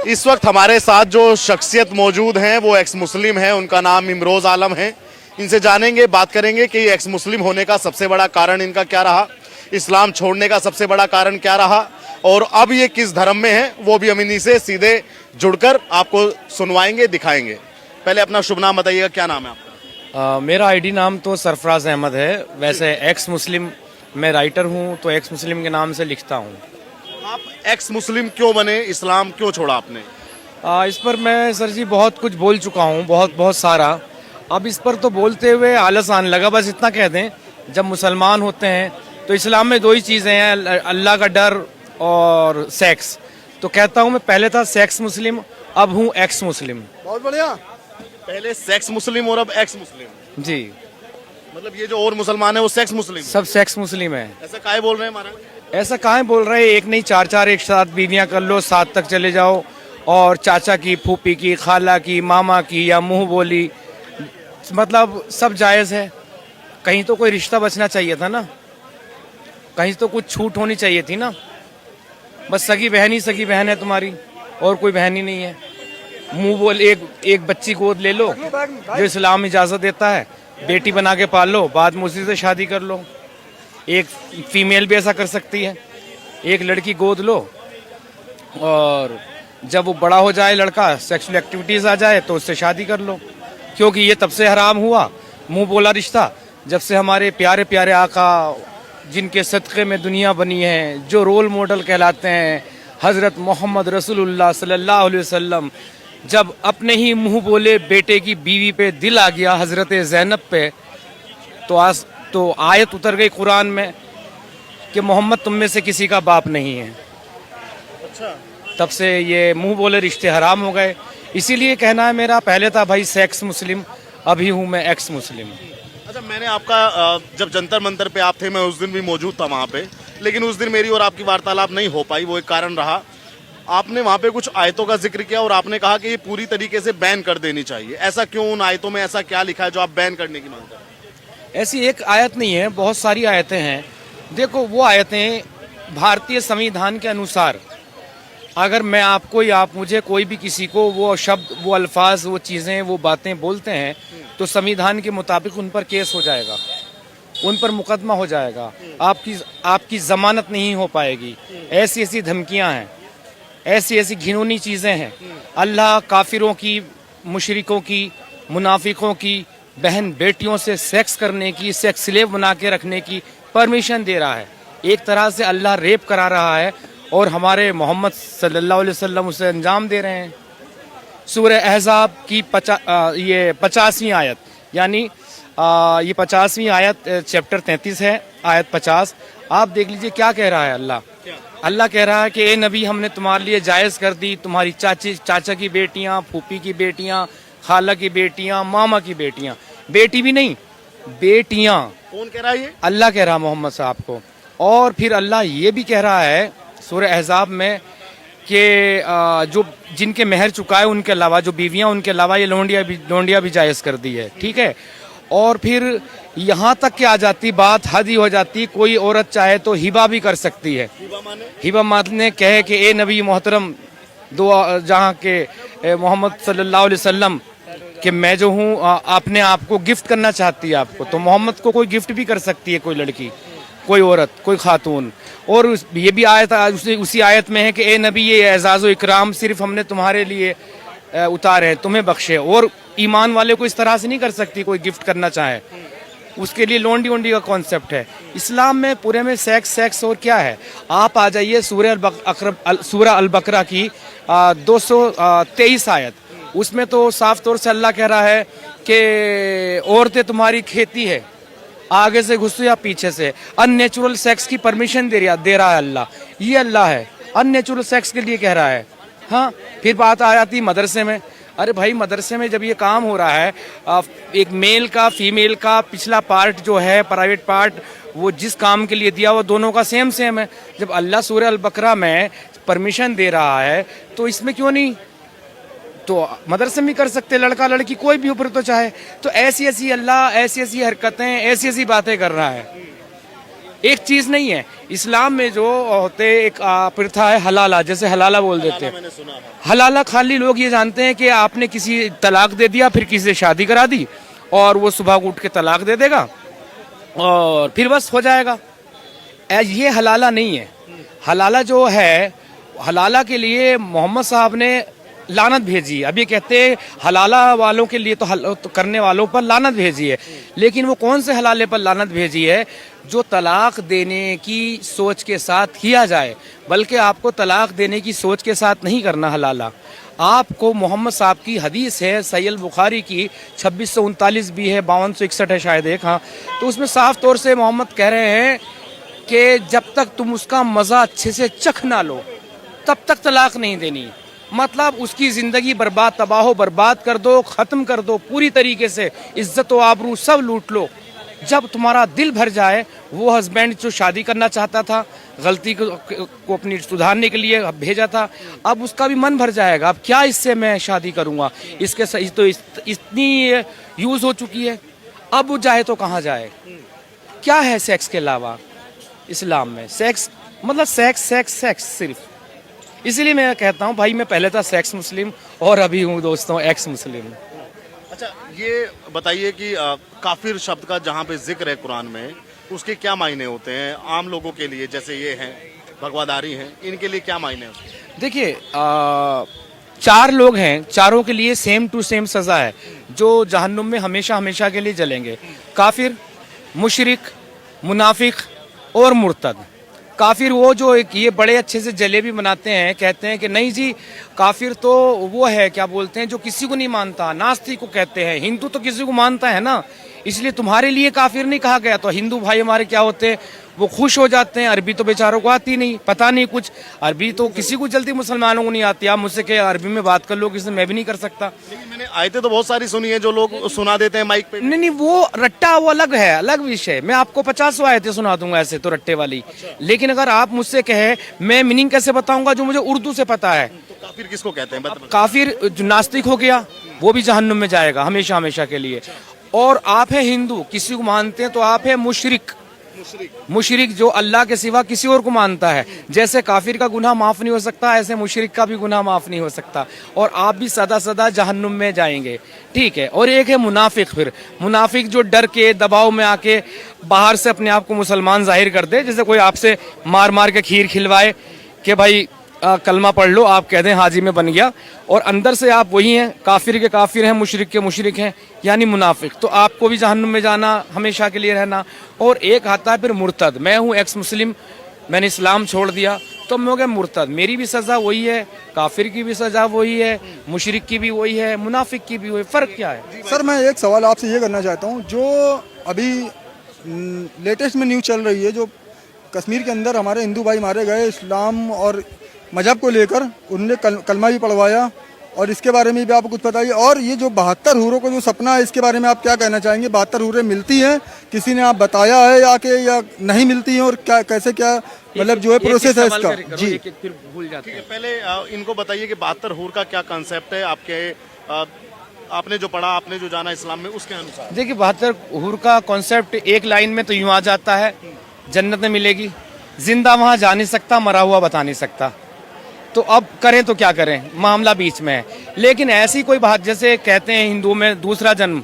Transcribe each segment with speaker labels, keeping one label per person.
Speaker 1: इस वक्त हमारे साथ जो शख्सियत मौजूद हैं वो एक्स मुस्लिम है, उनका नाम इमरोज आलम है। इनसे जानेंगे, बात करेंगे कि एक्स मुस्लिम होने का सबसे बड़ा कारण इनका क्या रहा, इस्लाम छोड़ने का सबसे बड़ा कारण क्या रहा और अब ये किस धर्म में है, वो भी हम इन्हीं से सीधे जुड़कर आपको सुनवाएंगे, दिखाएंगे। पहले अपना शुभ नाम बताइएगा, क्या नाम है आपका?
Speaker 2: मेरा आईडी नाम तो सरफराज अहमद है। वैसे एक्स मुस्लिम मैं राइटर हूँ, तो एक्स मुस्लिम के नाम से लिखता हूँ।
Speaker 1: आप एक्स मुस्लिम क्यों बने, इस्लाम क्यों छोड़ा आपने?
Speaker 2: इस पर मैं सर जी बहुत कुछ बोल चुका हूँ, बहुत बहुत सारा। अब इस पर तो बोलते हुए आलस आने लगा। बस इतना कह दें, जब मुसलमान होते हैं तो इस्लाम में दो ही चीज़ें हैं, अल्लाह का डर और सेक्स। तो कहता हूँ मैं पहले था सेक्स मुस्लिम, अब हूँ एक्स मुस्लिम।
Speaker 1: बहुत बढ़िया। पहले सेक्स मुस्लिम और अब एक्स मुस्लिम।
Speaker 2: जी,
Speaker 1: मतलब ये जो और मुसलमान है वो सेक्स मुस्लिम,
Speaker 2: सब सेक्स मुस्लिम है।
Speaker 1: ऐसा काहे बोल रहे हैं महाराज?
Speaker 2: ऐसा कहाँ बोल रहे हैं, एक नहीं चार चार एक साथ बीवियां कर लो, 7 तक चले जाओ, और चाचा की, फूफी की, खाला की, मामा की, या मुंह बोली, मतलब सब जायज़ है। कहीं तो कोई रिश्ता बचना चाहिए था ना, कहीं तो कुछ छूट होनी चाहिए थी ना। बस सगी बहन है तुम्हारी, और कोई बहन ही नहीं है। मुंह बोल एक बच्ची गोद ले लो, जो इस्लाम इजाज़त देता है, बेटी बना के पाल लो, बाद में उसी से शादी कर लो। एक फीमेल भी ऐसा कर सकती है, एक लड़की गोद लो और जब वो बड़ा हो जाए, लड़का सेक्सुअल एक्टिविटीज़ आ जाए, तो उससे शादी कर लो। क्योंकि ये तब से हराम हुआ, मुंह बोला रिश्ता, जब से हमारे प्यारे प्यारे आका, जिनके सदक़े में दुनिया बनी है, जो रोल मॉडल कहलाते हैं, हज़रत मोहम्मद रसूलुल्लाह सल्लल्लाहु अलैहि वसल्लम, जब अपने ही मुंह बोले बेटे की बीवी पे दिल आ गया, हज़रत ज़ैनब पे, तो आयत उतर गई कुरान में कि मोहम्मद तुम में से किसी का बाप नहीं है।
Speaker 1: अच्छा।
Speaker 2: तब से ये मुंह बोले रिश्ते हराम हो गए। इसीलिए कहना है मेरा, पहले था भाई सेक्स मुस्लिम, अभी हूँ मैं एक्स मुस्लिम।
Speaker 1: अच्छा, मैंने आपका जब जंतर मंतर पे आप थे, मैं उस दिन भी मौजूद था वहाँ पे, लेकिन उस दिन मेरी और आपकी वार्तालाप नहीं हो पाई। वो एक कारण रहा, आपने वहाँ पे कुछ आयतों का जिक्र किया और आपने कहा कि ये पूरी तरीके से बैन कर देनी चाहिए। ऐसा क्यों? उन आयतों में ऐसा क्या लिखा है जो आप बैन करने की मांग कर रहे हैं?
Speaker 2: ऐसी एक आयत नहीं है, बहुत सारी आयतें हैं। देखो, वो आयतें भारतीय संविधान के अनुसार, अगर मैं आपको या आप मुझे, कोई भी किसी को वो शब्द, वो अल्फाज, वो चीज़ें, वो बातें बोलते हैं, तो संविधान के मुताबिक उन पर केस हो जाएगा, उन पर मुकदमा हो जाएगा, आपकी जमानत नहीं हो पाएगी। ऐसी ऐसी धमकियां हैं, ऐसी ऐसी घिनौनी चीज़ें हैं। अल्लाह काफिरों की, मुशरिकों की, मुनाफिकों की बहन बेटियों से सेक्स करने की, सेक्स स्लेव बना के रखने की परमिशन दे रहा है। एक तरह से अल्लाह रेप करा रहा है और हमारे मोहम्मद सल्लल्लाहु अलैहि वसल्लम उसे अंजाम दे रहे हैं। सूरह अहज़ाब की 50वीं आयत, यानी ये 50वीं आयत, चैप्टर 33 है, आयत 50। आप देख लीजिए क्या कह रहा है अल्लाह। अल्लाह कह रहा है कि ए नबी, हमने तुम्हारे लिए जायज़ कर दी तुम्हारी चाचा की बेटियां, फूफी की बेटियां, खाला की बेटियां, मामा की बेटियां। बेटी भी नहीं, बेटियां।
Speaker 1: कौन कह रहा है ये?
Speaker 2: अल्लाह कह रहा मोहम्मद साहब को। और फिर अल्लाह ये भी कह रहा है सूरह अहज़ाब में कि जो जिनके महर चुकाए उनके अलावा, जो बीवियां, उनके अलावा ये लोंडिया भी जायज़ कर दी है। ठीक है। और फिर यहाँ तक के आ जाती बात, हद ही हो जाती, कोई औरत चाहे तो हिबा भी कर सकती है। हिबा माने कहे कि ए नबी मोहतरम, दो जहाँ के मोहम्मद सल्लल्लाहु अलैहि वसल्लम, कि मैं जो हूँ अपने आप को गिफ्ट करना चाहती है आपको, तो मोहम्मद को कोई गिफ्ट भी कर सकती है, कोई लड़की, कोई औरत, कोई खातून। और ये भी आयत उसी आयत में है कि ए नबी, ये एजाज़ व इकराम सिर्फ हमने तुम्हारे लिए उतारे हैं, तुम्हें बख्शे। और ईमान वाले को इस तरह से नहीं कर सकती कोई गिफ्ट करना चाहे, उसके लिए लोंडी वोंडी का कॉन्सेप्ट है। इस्लाम में पूरे में सेक्स और क्या है। आप आ जाइए सूरह अल बकरा की 223 आयत, उसमें तो साफ तौर से अल्लाह कह रहा है कि औरतें तुम्हारी खेती है, आगे से घुसो या पीछे से। अननेचुरल सेक्स की परमिशन दे रहा है अल्लाह। ये अल्लाह है, अननेचुरल सेक्स के लिए कह रहा है। हाँ, फिर बात आ जाती मदरसे में। अरे भाई, मदरसे में जब ये काम हो रहा है, एक मेल का फीमेल का पिछला पार्ट जो है, प्राइवेट पार्ट, वो जिस काम के लिए दिया वो दोनों का सेम है। जब अल्लाह सूरह अल बकरा में परमिशन दे रहा है, तो इसमें क्यों नहीं? तो मदरसे में कर सकते, लड़का लड़की कोई भी ऊपर तो चाहे। तो ऐसी ऐसी अल्लाह, ऐसी ऐसी हरकतें, ऐसी ऐसी बातें कर रहा है। एक चीज नहीं है। इस्लाम में जो होते एक प्रथा है हलाला, जैसे हलाला बोल देते हैं।
Speaker 1: मैंने सुना है।
Speaker 2: हलाला खाली लोग ये जानते हैं कि आपने किसी तलाक दे दिया, फिर किसी से शादी करा दी और वो सुबह को उठ के तलाक दे देगा और फिर बस हो जाएगा। ये हलाला नहीं है। हलाला जो है, हलाला के लिए मोहम्मद साहब ने लानत भेजी है। अब ये कहते हैं हलाला वालों के लिए तो करने वालों पर लानत भेजी है, लेकिन वो कौन से हलाले पर लानत भेजी है? जो तलाक देने की सोच के साथ किया जाए, बल्कि आपको तलाक देने की सोच के साथ नहीं करना हलाला। आपको मोहम्मद साहब की हदीस है सहीह बुखारी की 2639 भी है, 5261 है शायद एक, हाँ, तो उसमें साफ तौर से मोहम्मद कह रहे हैं कि जब तक तुम उसका मज़ा अच्छे से चख ना लो तब तक तलाक नहीं देनी। मतलब उसकी ज़िंदगी बर्बाद, तबाह बर्बाद कर दो, ख़त्म कर दो पूरी तरीके से, इज्जत व आबरू सब लूट लो। जब तुम्हारा दिल भर जाए, वो हस्बैंड जो शादी करना चाहता था, गलती को अपनी सुधारने के लिए भेजा था, अब उसका भी मन भर जाएगा, अब क्या इससे मैं शादी करूँगा, इसके सही तो इतनी यूज़ हो चुकी है, अब वो जाए तो कहाँ जाए? क्या है सेक्स के अलावा इस्लाम में? सेक्स मतलब सेक्स सेक्स सेक्स सिर्फ। इसीलिए मैं कहता हूँ भाई, मैं पहले था सेक्स मुस्लिम और अभी हूँ दोस्तों एक्स मुस्लिम।
Speaker 1: अच्छा, ये बताइए कि काफिर शब्द का जहाँ पे जिक्र है कुरान में, उसके क्या मायने होते हैं आम लोगों के लिए? जैसे ये हैं भगवादारी हैं, इनके लिए क्या मायने होते हैं?
Speaker 2: देखिए, 4 लोग हैं, चारों के लिए सेम टू सेम सज़ा है, जो जहन्नुम में हमेशा हमेशा के लिए जलेंगे। काफिर, मुशरिक, मुनाफिक और मुर्तद। काफिर वो जो एक ये बड़े अच्छे से जलेबी बनाते हैं, कहते हैं कि नहीं जी काफिर तो वो है, क्या बोलते हैं, जो किसी को नहीं मानता, नास्तिक को कहते हैं। हिंदू तो किसी को मानता है ना, इसलिए तुम्हारे लिए काफिर नहीं कहा गया। तो हिंदू भाई हमारे क्या होते हैं, वो खुश हो जाते हैं। अरबी तो बेचारों को आती नहीं, पता नहीं कुछ, अरबी तो किसी को जल्दी मुसलमानों को नहीं आती। आप मुझसे कहे अरबी में बात कर लो, किसी मैं भी नहीं कर सकता।
Speaker 1: लेकिन मैंने आयतें तो बहुत सारी सुनी है जो लोग सुना देते हैं माइक पे।
Speaker 2: नहीं, वो रट्टा वो अलग है, अलग विषय। मैं आपको 50 आयतें सुना दूंगा ऐसे तो रट्टे वाली। लेकिन अगर आप मुझसे कहे, मैं मीनिंग कैसे बताऊंगा जो मुझे उर्दू से पता है।
Speaker 1: तो काफिर किसको कहते हैं?
Speaker 2: काफिर जो नास्तिक हो गया, वो भी जहन्नुम में जाएगा हमेशा हमेशा के लिए। और आप है हिंदू, किसी को मानते हैं, तो आप है मुशरिक। मुशरिक जो अल्लाह के सिवा किसी और को मानता है। जैसे काफिर का गुनाह माफ नहीं हो सकता, ऐसे मुशरिक का भी गुनाह माफ नहीं हो सकता, और आप भी सदा सदा जहन्नुम में जाएंगे। ठीक है। और एक है मुनाफिक। फिर मुनाफिक जो डर के दबाव में आके बाहर से अपने आप को मुसलमान जाहिर कर दे, जैसे कोई आपसे मार मार के खीर खिलवाए कि भाई कलमा पढ़ लो, आप कह दें हाजी में बन गया, और अंदर से आप वही हैं, काफिर के काफिर हैं, मुशरिक के मुशरिक हैं, यानी मुनाफिक। तो आपको भी जहन्नुम में जाना, हमेशा के लिए रहना। और एक आता है फिर मुर्तद। मैं हूँ एक्स मुस्लिम, मैंने इस्लाम छोड़ दिया, तो मैं हो गया मुर्तद। मेरी भी सज़ा वही है, काफिर की भी सज़ा वही है, मुशरिक की भी वही है, मुनाफिक की भी वही। फ़र्क क्या है?
Speaker 3: सर मैं एक सवाल आपसे ये करना चाहता हूँ, जो अभी लेटेस्ट में न्यूज़ चल रही है, जो कश्मीर के अंदर हमारे हिंदू भाई मारे गए इस्लाम और मजहब को लेकर, उन्होंने कलमा भी पढ़वाया, और इसके बारे में भी आपको कुछ बताइए। और ये जो 72 हूरों का जो सपना है, इसके बारे में आप क्या कहना चाहेंगे? 72 हूरें मिलती हैं, किसी ने आप बताया है आके, या नहीं मिलती हैं, और क्या कैसे क्या मतलब जो है प्रोसेस है इसका? जी
Speaker 2: फिर भूल जाते हैं।
Speaker 1: पहले इनको बताइए कि 72 हूर का क्या कंसेप्ट है आपके, आपने जो पढ़ा, आपने जो जाना इस्लाम में, उसके अनुसार।
Speaker 2: देखिए, 72 हूर का कॉन्सेप्ट एक लाइन में तो यूँ आ जाता है, जन्नत में मिलेगी, जिंदा वहाँ जा नहीं सकता, मरा हुआ बता नहीं सकता। तो अब करें तो क्या करें, मामला बीच में है। लेकिन ऐसी कोई बात, जैसे कहते हैं हिंदुओं में दूसरा जन्म,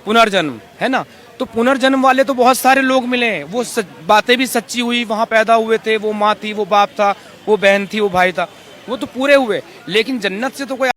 Speaker 2: पुनर्जन्म है ना, तो पुनर्जन्म वाले तो बहुत सारे लोग मिले, वो बातें भी सच्ची हुई, वहाँ पैदा हुए थे, वो माँ थी, वो बाप था, वो बहन थी, वो भाई था, वो तो पूरे हुए। लेकिन जन्नत से तो कोई